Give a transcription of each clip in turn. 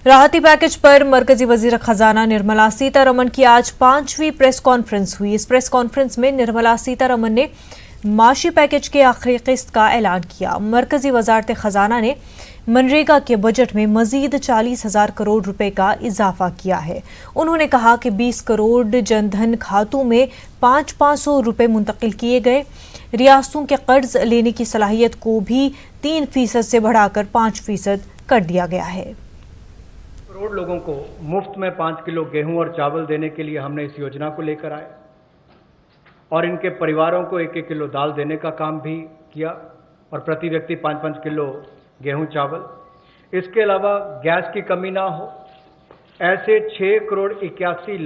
राहती पैकेज पर मरकजी वजीर खजाना निर्मला सीतारमण की आज 5वीं प्रेस कॉन्फ्रेंस हुई। इस प्रेस कॉन्फ्रेंस में निर्मला सीतारमण ने माशी पैकेज के आखिरी किस्त का ऐलान किया। मरकजी वजारत खजाना ने मनरेगा के बजट में मजीद 40,000 करोड़ रुपए का इजाफा किया है। उन्होंने कहा कि 20 करोड़ जनधन खातों में 500 रुपए मुंतकिल किए गए। रियासतों के कर्ज लेने की सलाहियत को भी 3% से बढ़ाकर 5% कर दिया गया है। करोड़ लोगों को मुफ्त में 5 किलो गेहूं और चावल देने के लिए हमने इस योजना को लेकर आए और इनके परिवारों को 1-1 किलो दाल देने का काम भी किया और प्रति व्यक्ति 5-5 किलो गेहूं चावल। इसके अलावा गैस की कमी ना हो, ऐसे 6 करोड़ 81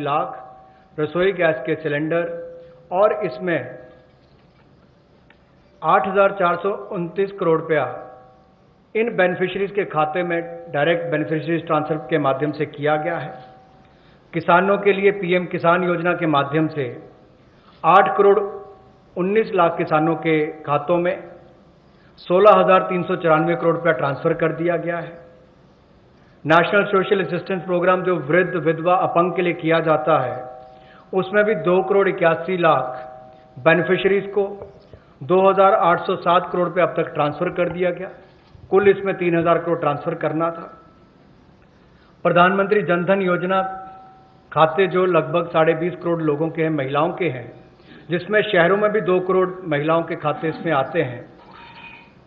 लाख रसोई गैस के सिलेंडर और इसमें 8,429 करोड़ रुपया इन बेनिफिशरीज के खाते में डायरेक्ट बेनिफिशरीज ट्रांसफर के माध्यम से किया गया है। किसानों के लिए पीएम किसान योजना के माध्यम से 8 करोड़ 19 लाख किसानों के खातों में 16,394 करोड़ रुपया ट्रांसफर कर दिया गया है। नेशनल सोशल असिस्टेंस प्रोग्राम जो वृद्ध, विधवा, अपंग के लिए किया जाता है, उसमें भी 2 करोड़ 81 लाख बेनिफिशरीज को 2,807 करोड़ रुपये अब तक ट्रांसफर कर दिया गया। कुल इसमें 3,000 करोड़ ट्रांसफर करना था। प्रधानमंत्री जनधन योजना खाते जो लगभग 20.5 करोड़ लोगों के हैं, महिलाओं के हैं, जिसमें शहरों में भी 2 करोड़ महिलाओं के खाते इसमें आते हैं।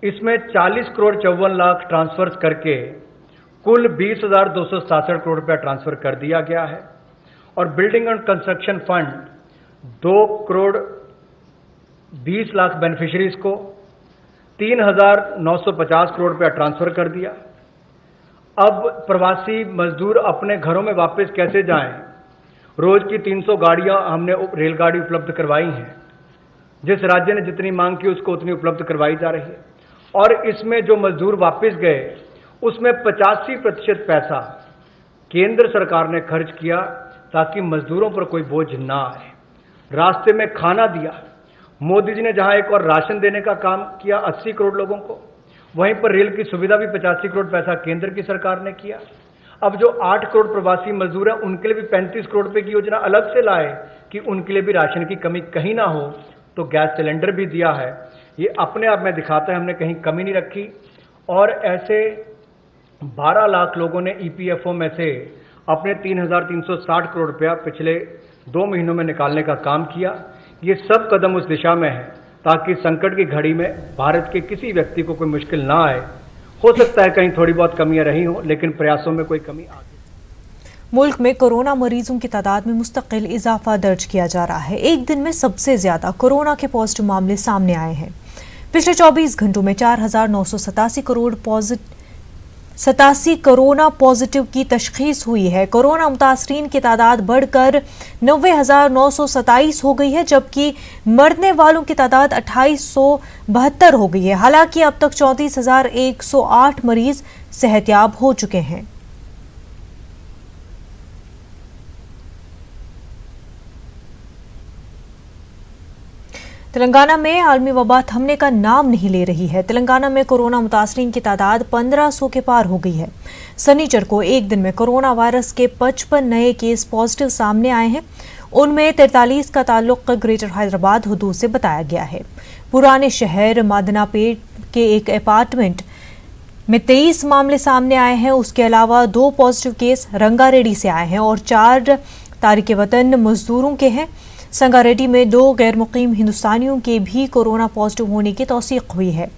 इसमें 40 करोड़ 54 लाख ट्रांसफर्स करके कुल 20,267 करोड़ रुपया ट्रांसफर कर दिया गया है और building and construction fund 2 crore 20 lakh beneficiaries को 3,950 करोड़ रुपया ट्रांसफर कर दिया। अब प्रवासी मजदूर अपने घरों में वापस कैसे जाएं? रोज की 300 गाड़ियां हमने रेलगाड़ी उपलब्ध करवाई हैं। जिस राज्य ने जितनी मांग की उसको उतनी उपलब्ध करवाई जा रही है और इसमें जो मजदूर वापस गए उसमें 85% पैसा केंद्र सरकार ने खर्च किया ताकि मजदूरों पर कोई बोझ ना आए। रास्ते में खाना दिया। मोदी जी ने जहां एक और राशन देने का काम किया 80 करोड़ लोगों को, वहीं पर रेल की सुविधा भी 85 करोड़ पैसा केंद्र की सरकार ने किया। अब जो 8 करोड़ प्रवासी मजदूर हैं उनके लिए भी 35 करोड़ रुपए की योजना अलग से लाए कि उनके लिए भी राशन की कमी कहीं ना हो। तो गैस सिलेंडर भी दिया है। ये अपने आप में दिखाता है हमने कहीं कमी नहीं रखी। और ऐसे 12 लाख लोगों ने ईपीएफओ में से अपने 3,360 करोड़ रुपया पिछले 2 महीनों में निकालने का काम किया। ये सब कदम उस दिशा में है ताकि संकट की घड़ी में भारत के किसी व्यक्ति को कोई मुश्किल ना आए। हो सकता है कहीं थोड़ी बहुत कमियां रही हों, लेकिन प्रयासों में कोई कमी आ गई। मुल्क में कोरोना मरीजों की तादाद में मुस्तकिल इजाफा दर्ज किया जा रहा है। एक दिन में सबसे ज्यादा कोरोना के पॉजिटिव मामले सामने आए हैं। पिछले 24 घंटों में 4,987 कोरोना पॉजिटिव की तशखीस हुई है। कोरोना मुतासरीन की तादाद बढ़कर 90,927 हो गई है, जबकि मरने वालों की तादाद 2,872 हो गई है। हालांकि अब तक 34,108 मरीज सेहतयाब हो चुके हैं। तेलंगाना में आलमी वबा थमने का नाम नहीं ले रही है। तेलंगाना में कोरोना मुतासरीन की तादाद 1,500 के पार हो गई है। शनिचर को एक दिन में कोरोना वायरस के 55 नए केस पॉजिटिव सामने आए हैं। उनमें 43 का ताल्लुक ग्रेटर हैदराबाद हुदूद से बताया गया है। पुराने शहर मादनापेट के एक अपार्टमेंट में 23 मामले सामने आए हैं। उसके अलावा 2 पॉजिटिव केस रंगारेड्डी से आए हैं और 4 तारिक वतन मजदूरों के हैं। संगारेड्डी में 2 गैर मुकीम हिंदुस्तानियों के भी कोरोना पॉजिटिव होने की तौसीक हुई है।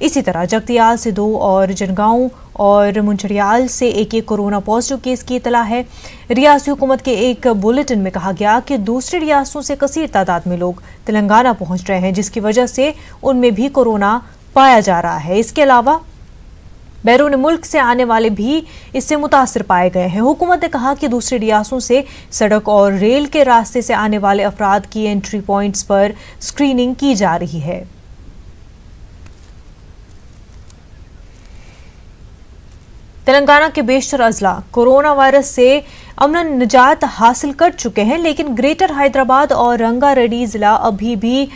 इसी तरह जगतियाल से 2 और जनगांव और मुंचड़ियाल से एक कोरोना पॉजिटिव केस की इतला है। रियासती हुकूमत के एक बुलेटिन में कहा गया कि दूसरी रियासतों से कसीर तादाद में लोग तेलंगाना पहुंच रहे हैं, जिसकी वजह से उनमें भी कोरोना पाया जा रहा है। इसके अलावा बैरून मुल्क से आने वाले भी इससे मुतासिर पाए गए हैं। हुकूमत ने कहा कि दूसरी रियासतों से सड़क और रेल के रास्ते से आने वाले अफराद की एंट्री पॉइंट्स पर स्क्रीनिंग की जा रही है। तेलंगाना के बेशतर अजला कोरोना वायरस से अमन निजात हासिल कर चुके हैं, लेकिन ग्रेटर हैदराबाद और रंगारेड्डी जिला अभी भी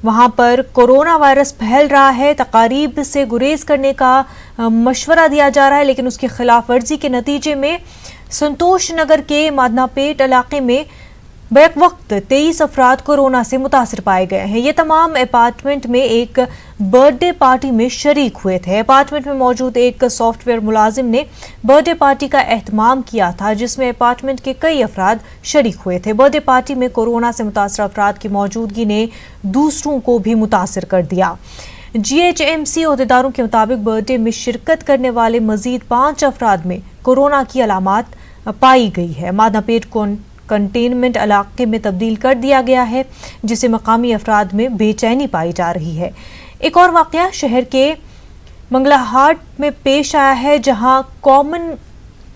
वहां पर कोरोना वायरस फैल रहा है। तकारीब से गुरेज करने का मशवरा दिया जा रहा है, लेकिन उसकी खिलाफ वर्जी के नतीजे में संतोष नगर के मादनापेट इलाके में बैक वक्त 23 अफराद कोरोना से मुतासर पाए गए हैं। ये तमाम अपार्टमेंट में एक बर्थडे पार्टी में शरीक हुए थे। अपार्टमेंट में मौजूद एक सॉफ्टवेयर मुलाजिम ने बर्थडे पार्टी का एहतमाम किया था, जिसमें अपार्टमेंट के कई अफराद शरीक हुए थे। बर्थडे पार्टी में कोरोना से मुतासर अफराद की मौजूदगी ने दूसरों को भी मुतासर कर दिया। GHMC अहदेदारों के मुताबिक बर्थडे में शिरकत करने वाले मजीद 5 अफराद में कोरोना की अलामात पाई गई है। मादनापेट कंटेनमेंट इलाके में तब्दील कर दिया गया है, जिसे मकामी अफराद में बेचैनी पाई जा रही है। एक और वाकया शहर के मंगलाहाट में पेश आया है, जहां कॉमन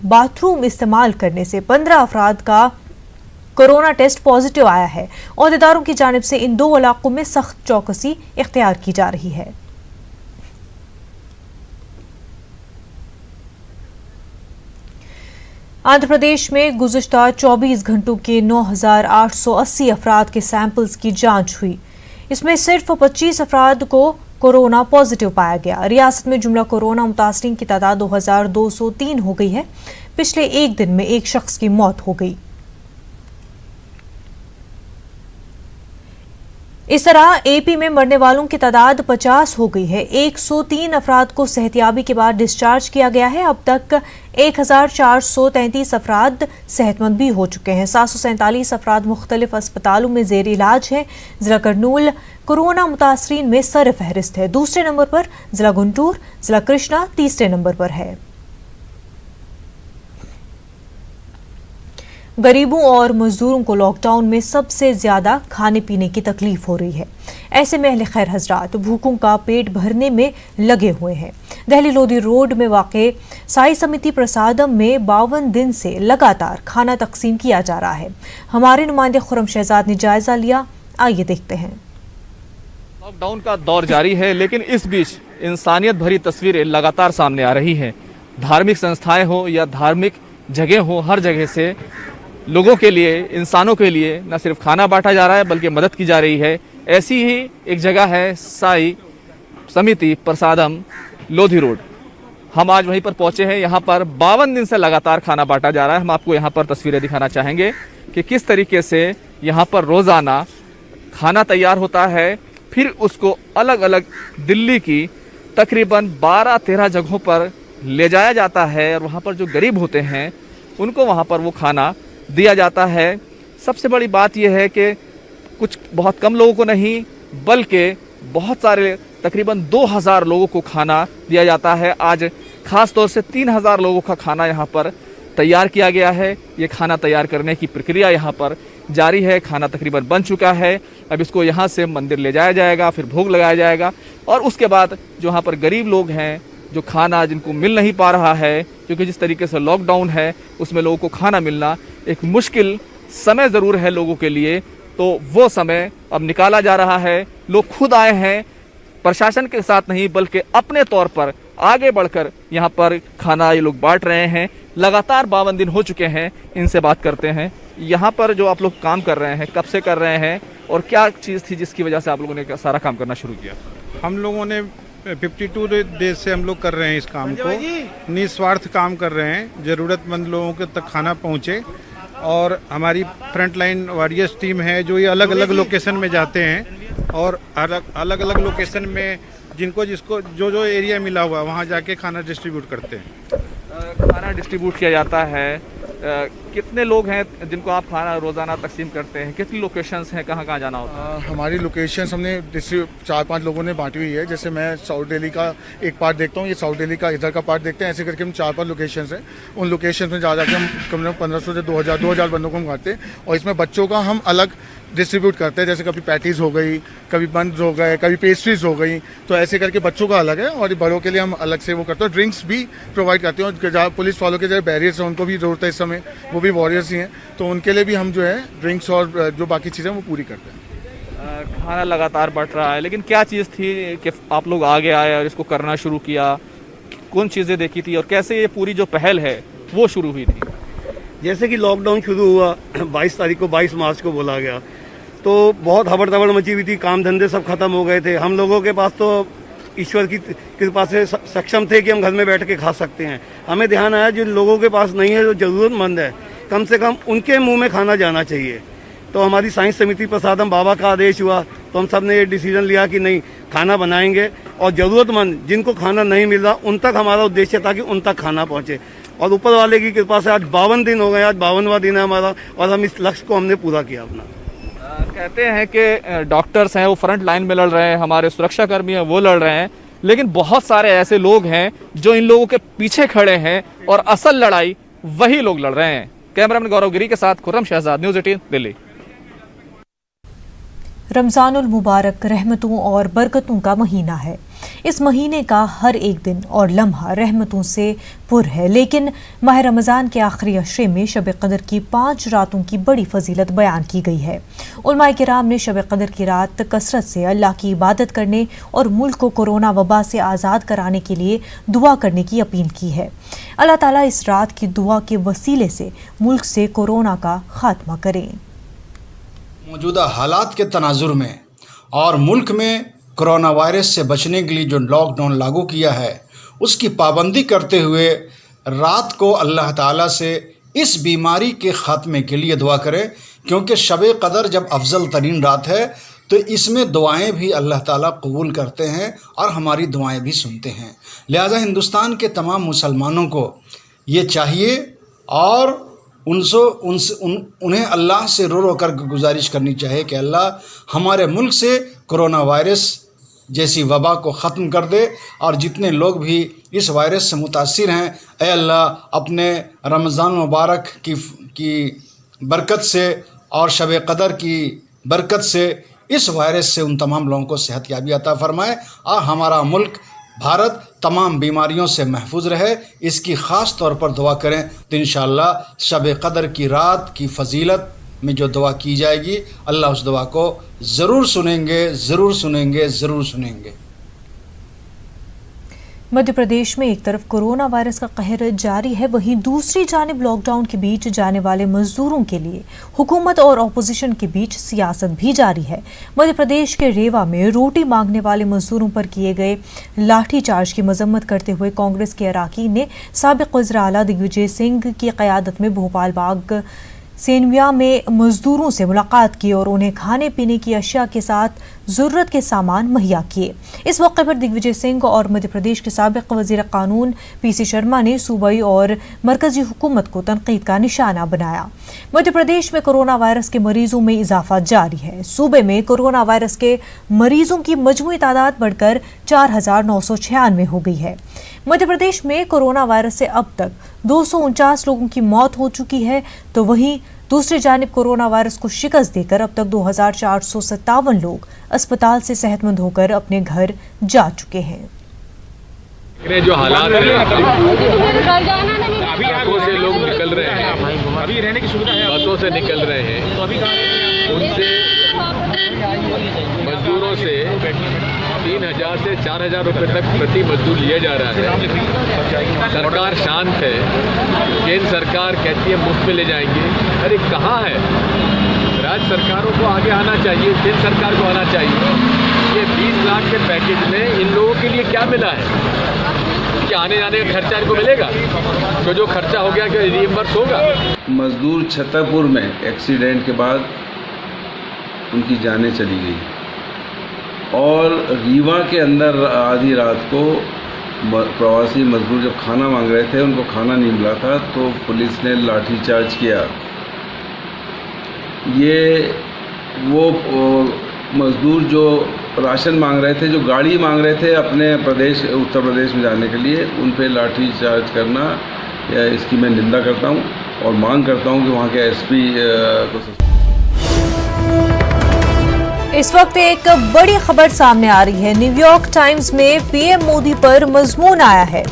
बाथरूम इस्तेमाल करने से 15 अफराद का कोरोना टेस्ट पॉजिटिव आया है। अहदेदारों की जानिब से इन 2 इलाकों में सख्त चौकसी इख्तियार की जा रही है। आंध्र प्रदेश में गुज़िश्ता 24 घंटों के 9,880 अफराद के सैंपल्स की जांच हुई। इसमें सिर्फ 25 अफराद को कोरोना पॉजिटिव पाया गया। रियासत में जुमला कोरोना मुतासरीन की तादाद 2,203 हो गई है। पिछले एक दिन में एक शख्स की मौत हो गई। इस तरह एपी में मरने वालों की तादाद 50 हो गई है। 103 अफराद को सेहतियाबी के बाद डिस्चार्ज किया गया है। अब तक 1,433 अफराद सेहतमंद भी हो चुके हैं। 747 अफराद मुख्तलिफ अस्पतालों में जेर इलाज हैं। जिला करनूल कोरोना मुतासरीन में सर फहरिस्त है। दूसरे नंबर पर जिला गुंटूर, जिला कृष्णा तीसरे नंबर पर है। गरीबों और मजदूरों को लॉकडाउन में सबसे ज्यादा खाने पीने की तकलीफ हो रही है। ऐसे में अहले खैर हजरात भूखों का पेट भरने में लगे हुए हैं। दिल्ली लोधी रोड में वाक़े साई समिति प्रसादम में 52 दिन से लगातार खाना तकसीम किया जा रहा है। हमारे नुमाइंदे खुरम शहजाद ने जायजा लिया, आइए देखते हैं। लॉकडाउन का दौर जारी है, लेकिन इस बीच इंसानियत भरी तस्वीरें लगातार सामने आ रही हैं। धार्मिक संस्थाएं हो या धार्मिक जगह हो, हर जगह से लोगों के लिए, इंसानों के लिए न सिर्फ खाना बांटा जा रहा है बल्कि मदद की जा रही है। ऐसी ही एक जगह है साई समिति प्रसादम लोधी रोड। हम आज वहीं पर पहुंचे हैं। यहाँ पर 52 दिन से लगातार खाना बांटा जा रहा है। हम आपको यहाँ पर तस्वीरें दिखाना चाहेंगे कि किस तरीके से यहाँ पर रोजाना खाना तैयार होता है, फिर उसको अलग अलग दिल्ली की तकरीबन 12-13 जगहों पर ले जाया जाता है और वहाँ पर जो गरीब होते हैं उनको वहाँ पर वो खाना दिया जाता है। सबसे बड़ी बात यह है कि कुछ बहुत कम लोगों को नहीं बल्कि बहुत सारे तकरीबन 2000 लोगों को खाना दिया जाता है। आज खास तौर से 3000 लोगों का खाना यहाँ पर तैयार किया गया है। ये खाना तैयार करने की प्रक्रिया यहाँ पर जारी है। खाना तकरीबन बन चुका है। अब इसको यहाँ से मंदिर ले जाया जाएगा, फिर भोग लगाया जाएगा और उसके बाद जो यहाँ पर गरीब लोग हैं, जो खाना जिनको मिल नहीं पा रहा है, क्योंकि जिस तरीके से लॉकडाउन है उसमें लोगों को खाना मिलना एक मुश्किल समय ज़रूर है लोगों के लिए, तो वो समय अब निकाला जा रहा है। लोग खुद आए हैं, प्रशासन के साथ नहीं बल्कि अपने तौर पर आगे बढ़कर यहाँ पर खाना ये लोग बांट रहे हैं। लगातार 52 दिन हो चुके हैं। इनसे बात करते हैं। यहाँ पर जो आप लोग काम कर रहे हैं, कब से कर रहे हैं और क्या चीज़ थी जिसकी वजह से आप लोगों ने सारा काम करना शुरू किया? हम लोगों ने 52 डेज से हम लोग कर रहे हैं इस काम को। निस्वार्थ काम कर रहे हैं, ज़रूरतमंद लोगों के तक खाना पहुँचे। और हमारी फ्रंट लाइन वॉरियर्स टीम है जो ये अलग अलग लोकेशन में जाते हैं और अलग अलग लोकेशन में जिसको जो एरिया मिला हुआ वहाँ जाके खाना डिस्ट्रीब्यूट करते हैं। खाना डिस्ट्रीब्यूट किया जाता है। कितने लोग हैं जिनको आप खाना रोज़ाना तकसीम करते हैं? कितनी लोकेशंस हैं, कहाँ कहाँ जाना होता है? हमारी लोकेशंस हमने 4-5 लोगों ने बांटी हुई है। जैसे मैं साउथ दिल्ली का एक पार्ट देखता हूँ, ये साउथ दिल्ली का इधर का पार्ट देखते हैं। ऐसे करके हम 4-5 लोकेशंस हैं। उन लोकेशंस में जा जाकर हम कम से कम 1500 से 2000 बंदों को हम बांटते हैं और इसमें बच्चों का हम अलग डिस्ट्रीब्यूट करते हैं। जैसे कभी पैटीज हो गई, कभी बंस हो गए, कभी पेस्ट्रीज हो गई, तो ऐसे करके बच्चों का अलग है और बड़ों के लिए हम अलग से वो करते हैं। ड्रिंक्स भी प्रोवाइड करते हैं। जहाँ पुलिस वालों के जो बैरियर्स हैं उनको भी ज़रूरत है इस समय, वो भी वॉरियर्स ही हैं, तो उनके लिए भी हम जो है ड्रिंक्स और जो बाकी चीज़ें वो पूरी करते हैं। खाना लगातार बढ़ रहा है, लेकिन क्या चीज़ थी कि आप लोग आगे आए और इसको करना शुरू किया? कौन चीज़ें देखी थी और कैसे ये पूरी जो पहल है वो शुरू हुई थी? जैसे कि लॉकडाउन शुरू हुआ 22 तारीख को, 22 मार्च को बोला गया, तो बहुत हबड़ तबड़ मची हुई थी, काम धंधे सब खत्म हो गए थे। हम लोगों के पास तो ईश्वर की कृपा से सक्षम थे कि हम घर में बैठ के खा सकते हैं। हमें ध्यान आया जिन लोगों के पास नहीं है, जो ज़रूरतमंद है, कम से कम उनके मुंह में खाना जाना चाहिए। तो हमारी साइंस समिति प्रसादम बाबा का आदेश हुआ तो हम सब ने ये डिसीजन लिया कि नहीं, खाना बनाएंगे और ज़रूरतमंद जिनको खाना नहीं मिल रहा उन तक हमारा उद्देश्य था कि उन तक खाना पहुँचे। और ऊपर वाले की कृपा से आज 52 दिन हो गए, आज 52वां दिन है हमारा और हम इस लक्ष्य को हमने पूरा किया अपना। कहते हैं कि डॉक्टर्स हैं वो फ्रंट लाइन में लड़ रहे हैं, हमारे सुरक्षाकर्मी हैं वो लड़ रहे हैं, लेकिन बहुत सारे ऐसे लोग हैं जो इन लोगों के पीछे खड़े हैं और असल लड़ाई वही लोग लड़ रहे हैं। कैमरामैन गौरव गिरी के साथ खुर्रम शहजाद, न्यूज़ 18 दिल्ली। रमजानुल मुबारक रहमतों और बरकतों का महीना है। इस महीने का हर एक दिन और लम्हा रहमतों से पुर है, लेकिन माह रमज़ान के आखिरी अशरे में शब कदर की 5 रातों की बड़ी फजीलत बयान की गई है। उलमाए किराम ने शब कदर की रात कसरत से अल्लाह की इबादत करने और मुल्क को कोरोना वबा से आज़ाद कराने के लिए दुआ करने की अपील की है। अल्लाह ताला इस रात की दुआ के वसीले से मुल्क से कोरोना का खात्मा करें। मौजूदा हालात के तनाजुर में और मुल्क में कोरोना वायरस से बचने के लिए जो लॉकडाउन लागू किया है उसकी पाबंदी करते हुए रात को अल्लाह ताला से इस बीमारी के ख़ात्मे के लिए दुआ करें, क्योंकि शब कदर जब अफजल तरीन रात है तो इसमें दुआएं भी अल्लाह ताला कबूल करते हैं और हमारी दुआएं भी सुनते हैं। लिहाजा हिंदुस्तान के तमाम मुसलमानों को ये चाहिए और उन्हें अल्लाह से रो रो कर गुजारिश करनी चाहिए कि अल्लाह हमारे मुल्क से कोरोना वायरस जैसी वबा को ख़त्म कर दे और जितने लोग भी इस वायरस से मुतासिर हैं, ऐ अल्लाह अपने रमज़ान मुबारक की बरकत से और शब कदर की बरकत से इस वायरस से उन तमाम लोगों को सेहतयाबी अता फ़रमाए और हमारा मुल्क भारत तमाम बीमारियों से महफूज रहे, इसकी ख़ास तौर पर दुआ करें। तो इंशाअल्लाह शब कदर की रात की फजीलत में जो दुआ की जाएगी अल्लाह उस दुआ को ज़रूर सुनेंगे, ज़रूर सुनेंगे, ज़रूर सुनेंगे। मध्य प्रदेश में एक तरफ कोरोना वायरस का कहर जारी है, वहीं दूसरी जानिब लॉकडाउन के बीच जाने वाले मजदूरों के लिए हुकूमत और ऑपोजिशन के बीच सियासत भी जारी है। मध्य प्रदेश के रेवा में रोटी मांगने वाले मजदूरों पर किए गए लाठीचार्ज की मजम्मत करते हुए कांग्रेस के अराकीन ने साबिक वज़ीर आला दिग्विजय सिंह की क़यादत में भोपाल बाग सेनविया में मजदूरों से मुलाकात की और उन्हें खाने पीने की अशिया के साथ ज़रूरत के सामान मुहैया किए। इस मौके पर दिग्विजय सिंह और मध्य प्रदेश के साबिक वज़ीर कानून पीसी शर्मा ने सूबाई और मरकजी हुकूमत को तनकीद का निशाना बनाया। मध्य प्रदेश में कोरोना वायरस के मरीजों में इजाफा जारी है। सूबे में कोरोना वायरस के मरीजों की मजमूई तादाद बढ़कर 4,996 हो गई है। मध्य प्रदेश में कोरोना वायरस से अब तक 249 लोगों की मौत हो चुकी है, तो वहीं दूसरी जानिब कोरोना वायरस को शिकस्त देकर अब तक 2,457 लोग अस्पताल से सेहतमंद होकर अपने घर जा चुके हैं। जो हालात हैं, सड़कों से लोग निकल रहे हैं, अभी रहने की सुविधा है, बसों से निकल रहे हैं, उनसे मजदूरों से 3,000 से 4,000 रुपये तक प्रति मजदूर लिया जा रहा है। सरकार शांत है, केंद्र सरकार कहती है मुफ्त में ले जाएंगे। अरे कहाँ है? राज्य सरकारों को आगे आना चाहिए, केंद्र सरकार को आना चाहिए। ये 20 लाख के पैकेज में इन लोगों के लिए क्या मिला है? क्या आने जाने का खर्चा इनको मिलेगा? तो जो खर्चा हो गया क्या रिइंबर्स होगा? मजदूर छतरपुर में एक्सीडेंट के बाद उनकी जानें चली गई और रीवा के अंदर आधी रात को प्रवासी मजदूर जब खाना मांग रहे थे, उनको खाना नहीं मिला था तो पुलिस ने लाठीचार्ज किया। ये वो मजदूर जो राशन मांग रहे थे, जो गाड़ी मांग रहे थे अपने प्रदेश उत्तर प्रदेश में जाने के लिए, उन पे लाठीचार्ज करना, इसकी मैं निंदा करता हूँ और मांग करता हूँ कि वहाँ के एसपी को। इस वक्त एक बड़ी खबर सामने आ रही है। न्यूयॉर्क टाइम्स में पीएम मोदी पर मजमून आया है।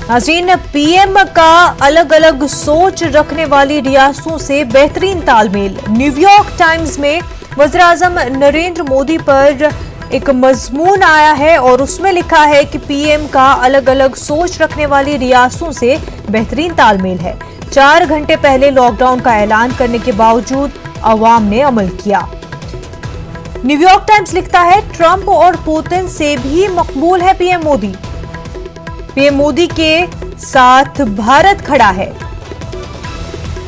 नाज़रीन, पीएम का अलग अलग सोच रखने वाली रियासतों से बेहतरीन तालमेल। न्यूयॉर्क टाइम्स में वज़ीर आज़म नरेंद्र मोदी पर एक मजमून आया है और उसमें लिखा है कि पीएम का अलग अलग सोच रखने वाली रियासतों से बेहतरीन तालमेल है। 4 घंटे पहले लॉकडाउन का ऐलान करने के बावजूद अवाम ने अमल किया। न्यूयॉर्क टाइम्स लिखता है, ट्रंप और पुतिन से भी मकबूल है पीएम मोदी। पीएम मोदी के साथ भारत खड़ा है।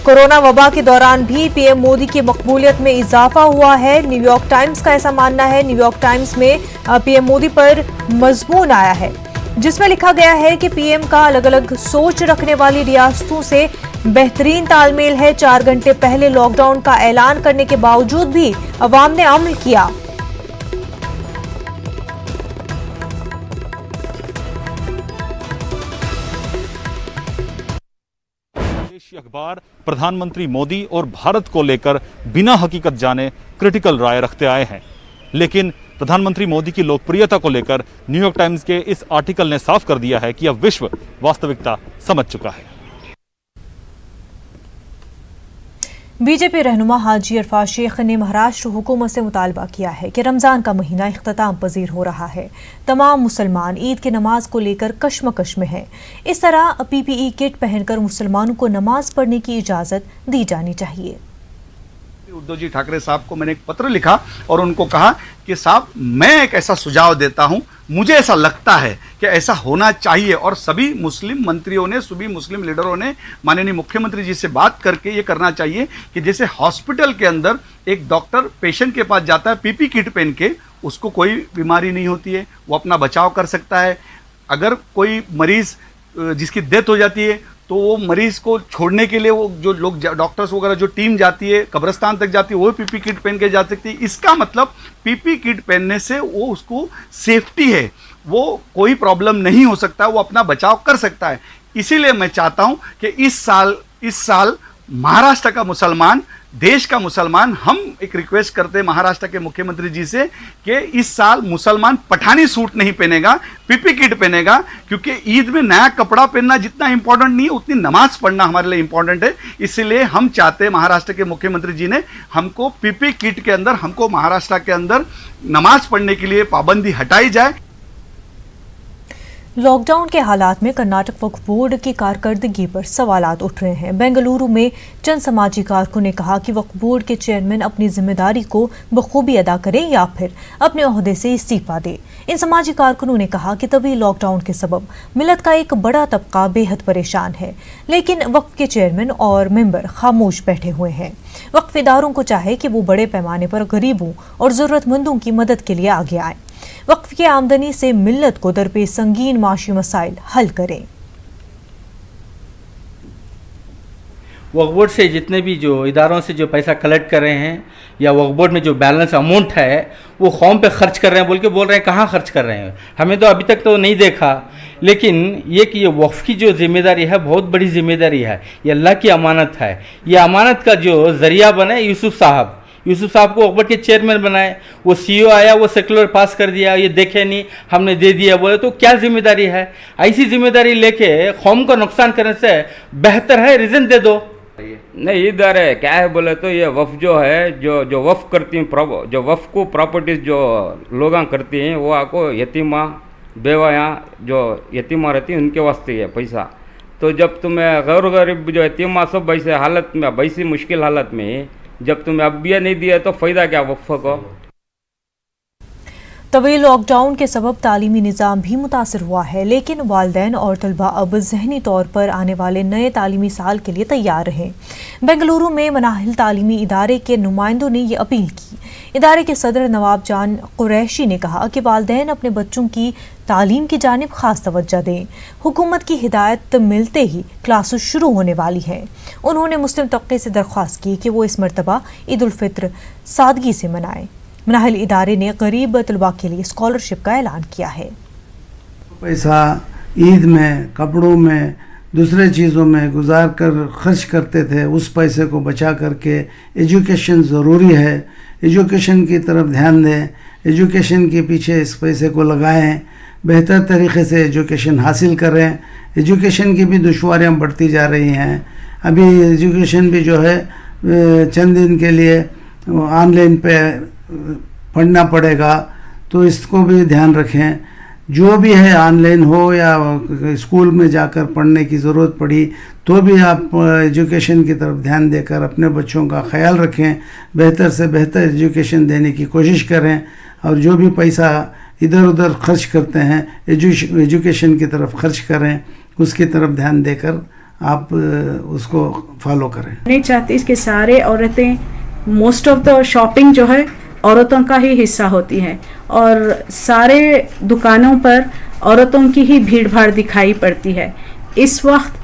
कोरोना वबा के दौरान भी पीएम मोदी की मकबूलियत में इजाफा हुआ है। न्यूयॉर्क टाइम्स का ऐसा मानना है। न्यूयॉर्क टाइम्स में पीएम मोदी पर मजमून आया है जिसमें लिखा गया है कि पीएम का अलग अलग सोच रखने वाली रियासतों से बेहतरीन तालमेल है। 4 घंटे पहले लॉकडाउन का ऐलान करने के बावजूद भी अवाम ने अमल किया। देशी अखबार प्रधानमंत्री मोदी और भारत को लेकर बिना हकीकत जाने क्रिटिकल राय रखते आए हैं, लेकिन प्रधानमंत्री मोदी की लोकप्रियता को लेकर न्यूयॉर्क टाइम्स के इस आर्टिकल ने साफ कर दिया है कि अब विश्व वास्तविकता समझ चुका है। बीजेपी रहनुमा हाजी अरफाज शेख ने महाराष्ट्र हुकूमत से मुतालबा किया है कि रमजान का महीना इख्तिताम पजीर हो रहा है। तमाम मुसलमान ईद की नमाज को लेकर कश्मकश में हैं। इस तरह पीपीई किट पहनकर मुसलमानों को नमाज पढ़ने की इजाजत दी जानी चाहिए। उद्धव जी ठाकरे साहब को मैंने एक पत्र लिखा और उनको कहा कि साहब मैं एक ऐसा सुझाव देता हूं, मुझे ऐसा लगता है कि ऐसा होना चाहिए और सभी मुस्लिम मंत्रियों ने, सभी मुस्लिम लीडरों ने माननीय मुख्यमंत्री जी से बात करके ये करना चाहिए कि जैसे हॉस्पिटल के अंदर एक डॉक्टर पेशेंट के पास जाता है पीपी किट पहन के, उसको कोई बीमारी नहीं होती है, वो अपना बचाव कर सकता है। अगर कोई मरीज जिसकी डेथ हो जाती है तो वो मरीज को छोड़ने के लिए वो जो लोग डॉक्टर्स वगैरह जो टीम जाती है कब्रिस्तान तक जाती है वो पीपी किट पहन के जा सकती है। इसका मतलब पीपी किट पहनने से वो उसको सेफ्टी है, वो कोई प्रॉब्लम नहीं हो सकता, वो अपना बचाव कर सकता है। इसीलिए मैं चाहता हूं कि इस साल महाराष्ट्र का मुसलमान, देश का मुसलमान, हम एक रिक्वेस्ट करते हैं महाराष्ट्र के मुख्यमंत्री जी से कि इस साल मुसलमान पठानी सूट नहीं पहनेगा, पीपी किट पहनेगा, क्योंकि ईद में नया कपड़ा पहनना जितना इंपॉर्टेंट नहीं है उतनी नमाज पढ़ना हमारे लिए इंपॉर्टेंट है। इसलिए हम चाहते हैं महाराष्ट्र के मुख्यमंत्री जी ने हमको पीपी किट के अंदर, हमको महाराष्ट्र के अंदर नमाज पढ़ने के लिए पाबंदी हटाई जाए। लॉकडाउन के हालात में कर्नाटक वक्फ बोर्ड की कारकर्दगी पर सवालात उठ रहे हैं। बेंगलुरु में चंद समाजी कारकुन ने कहा कि वक्फ बोर्ड के चेयरमैन अपनी जिम्मेदारी को बखूबी अदा करें या फिर अपने ओहदे से इस्तीफा दें। इन समाजी कारकुनों ने कहा कि तभी लॉकडाउन के सबब मिलत का एक बड़ा तबका बेहद परेशान है, लेकिन वक्फ के चेयरमैन और मेंबर खामोश बैठे हुए हैं। वक्फ इदारों को चाहे कि वो बड़े पैमाने पर गरीबों और ज़रूरतमंदों की मदद के लिए आगे आए, वक्फ की आमदनी से मिल्लत को दरपेश संगीन माशी मसाइल हल करें। वक्फ बोर्ड से जितने भी जो इदारों से जो पैसा कलेक्ट कर रहे हैं या वक्फ बोर्ड में जो बैलेंस अमाउंट है वो कौम पे खर्च कर रहे हैं बोल रहे हैं, कहाँ खर्च कर रहे हैं हमें तो अभी तक तो नहीं देखा। लेकिन ये कि ये वक्फ की जो जिम्मेदारी है बहुत बड़ी जिम्मेदारी है, ये अल्लाह की अमानत है। ये अमानत का जो जरिया बने यूसुफ साहब को वक्फ बोर्ड के चेयरमैन बनाए, वो सीईओ आया, वो सर्कुलर पास कर दिया, ये देखे नहीं हमने दे दिया बोले तो क्या जिम्मेदारी है? ऐसी जिम्मेदारी लेके कौम का नुकसान करने से बेहतर है रिजन दे दो। नहीं, इधर है क्या है बोले तो ये वफ जो है जो वफ करती हैं, जो वफ को प्रॉपर्टीज जो लोग करती हैं वो आपको यतीमा बेवाया जो यतीमा रहती हैं उनके वास्ते है पैसा। तो जब तुम्हें गैर गरीब जो यतीमा सब वैसे हालत में, वैसी मुश्किल हालत में जब तुम्हें अब भी नहीं दिया तो फ़ायदा क्या वक्फ को? तवील लॉकडाउन के सबब तालीमी निज़ाम भी मुतासर हुआ है, लेकिन वालिदैन और तलबा अब जहनी तौर पर आने वाले नए तालीमी साल के लिए तैयार रहें। बेंगलुरु में मनाहिल तालीमी इदारे के नुमाइंदों ने ये अपील की। इदारे के सदर नवाब जान कुरैशी ने कहा कि वालिदैन अपने बच्चों की तालीम की जानिब खास तवज्जो दें। हुकूमत की हिदायत मिलते ही क्लासेस शुरू होने वाली हैं। उन्होंने मुस्लिम तबके से दरख्वास्त की कि वो इस मरतबा ईद उल फित्र सादगी से मनाएं। मनाहिल इदारे ने गरीब तलबा के लिए स्कॉलरशिप का ऐलान किया है। पैसा ईद में, कपड़ों में, दूसरे चीज़ों में गुजार कर खर्च करते थे, उस पैसे को बचा करके एजुकेशन ज़रूरी है, एजुकेशन की तरफ ध्यान दें, एजुकेशन के पीछे इस पैसे को लगाएं, बेहतर तरीके से एजुकेशन हासिल करें। एजुकेशन की भी दुश्वारियाँ बढ़ती जा रही हैं। अभी एजुकेशन भी जो है चंद दिन के लिए ऑनलाइन पे पढ़ना पड़ेगा, तो इसको भी ध्यान रखें। जो भी है, ऑनलाइन हो या स्कूल में जाकर पढ़ने की ज़रूरत पड़ी तो भी आप एजुकेशन की तरफ ध्यान देकर अपने बच्चों का ख्याल रखें, बेहतर से बेहतर एजुकेशन देने की कोशिश करें और जो भी पैसा इधर उधर खर्च करते हैं एजुकेशन की तरफ खर्च करें, उसकी तरफ ध्यान देकर आप उसको फॉलो करें। नहीं चाहती कि सारे औरतें, मोस्ट ऑफ द शॉपिंग जो है औरतों का ही हिस्सा होती है और सारे दुकानों पर औरतों की ही भीड़ भाड़ दिखाई पड़ती है। इस वक्त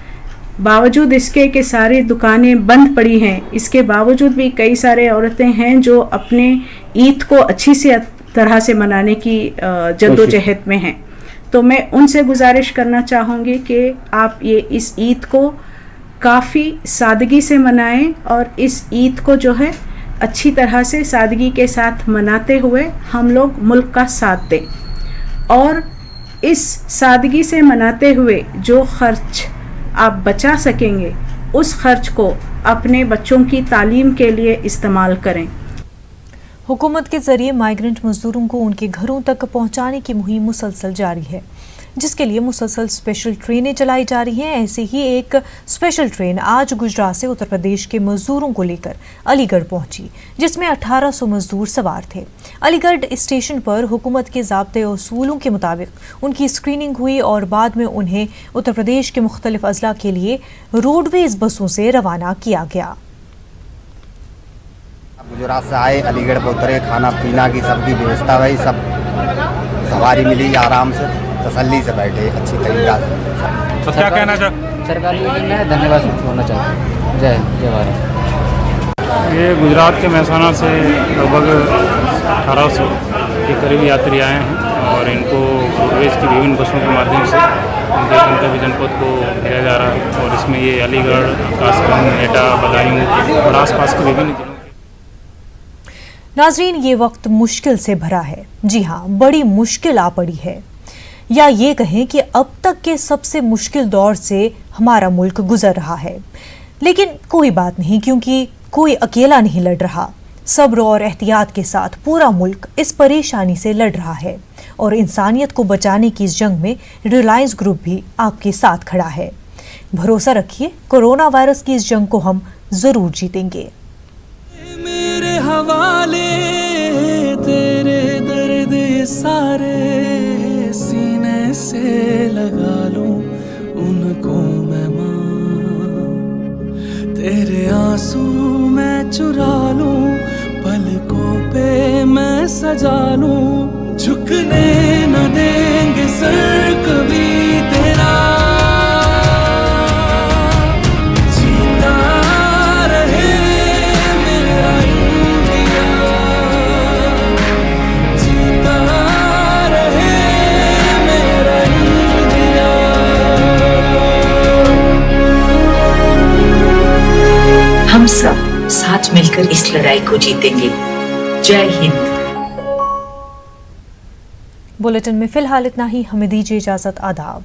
बावजूद इसके कि सारी दुकानें बंद पड़ी हैं, इसके बावजूद भी कई सारे औरतें हैं जो अपने ईद को अच्छी से तरह से मनाने की जद्दोजहद में हैं। तो मैं उनसे गुजारिश करना चाहूँगी कि आप ये इस ईद को काफ़ी सादगी से मनाएं और इस ईद को जो है अच्छी तरह से सादगी के साथ मनाते हुए हम लोग मुल्क का साथ दें और इस सादगी से मनाते हुए जो खर्च आप बचा सकेंगे उस खर्च को अपने बच्चों की तालीम के लिए इस्तेमाल करें। हुकूमत के जरिए माइग्रेंट मजदूरों को उनके घरों तक पहुंचाने की मुहिम मुसलसल जारी है, जिसके लिए मुसलसल स्पेशल ट्रेनें चलाई जा रही हैं। ऐसे ही एक स्पेशल ट्रेन आज गुजरात से उत्तर प्रदेश के मजदूरों को लेकर अलीगढ़ पहुंची, जिसमें 1800 मजदूर सवार थे। अलीगढ़ स्टेशन पर हुकूमत के ज़ाब्ते और उसूलों के मुताबिक उनकी स्क्रीनिंग हुई और बाद में उन्हें उत्तर प्रदेश के मुख्तलिफ अजला के लिए रोडवेज बसों से रवाना किया गया। गुजरात से आए, अलीगढ़ पर उतरे, खाना पीना की सबकी व्यवस्था भाई, सब सवारी मिली, आराम से तसल्ली से बैठे अच्छी तरीका से। तो क्या कहना चाह सरकारी योजना है, धन्यवाद होना चाहिए। जय जय भारत। ये गुजरात के महसाना से लगभग 1800 के करीब यात्री आए हैं और इनको रोडवेज की विभिन्न बसों के माध्यम से उनके गंतव्य जनपद को भेजा जा रहा है और इसमें ये अलीगढ़, कासगंज, एटा, बदायूं और आसपास के विभिन्न जिलों। नाजरीन, ये वक्त मुश्किल से भरा है। जी हाँ, बड़ी मुश्किल आ पड़ी है, या ये कहें कि अब तक के सबसे मुश्किल दौर से हमारा मुल्क गुजर रहा है। लेकिन कोई बात नहीं, क्योंकि कोई अकेला नहीं लड़ रहा। सब्र और एहतियात के साथ पूरा मुल्क इस परेशानी से लड़ रहा है और इंसानियत को बचाने की इस जंग में रिलायंस ग्रुप भी आपके साथ खड़ा है। भरोसा रखिए, कोरोना वायरस की इस जंग को हम जरूर जीतेंगे। मेरे हवाले तेरे दर्द सारे सीने से लगा लूं उनको मैं मां, तेरे आंसू मैं चुरा लूं, पलकों पे मैं सजा लूं, झुकने न देंगे सर कभी तेरा। हम सब साथ मिलकर इस लड़ाई को जीतेंगे। जय हिंद। बुलेटिन में फिलहाल इतना ही। हमें दीजिए इजाजत। आदाब।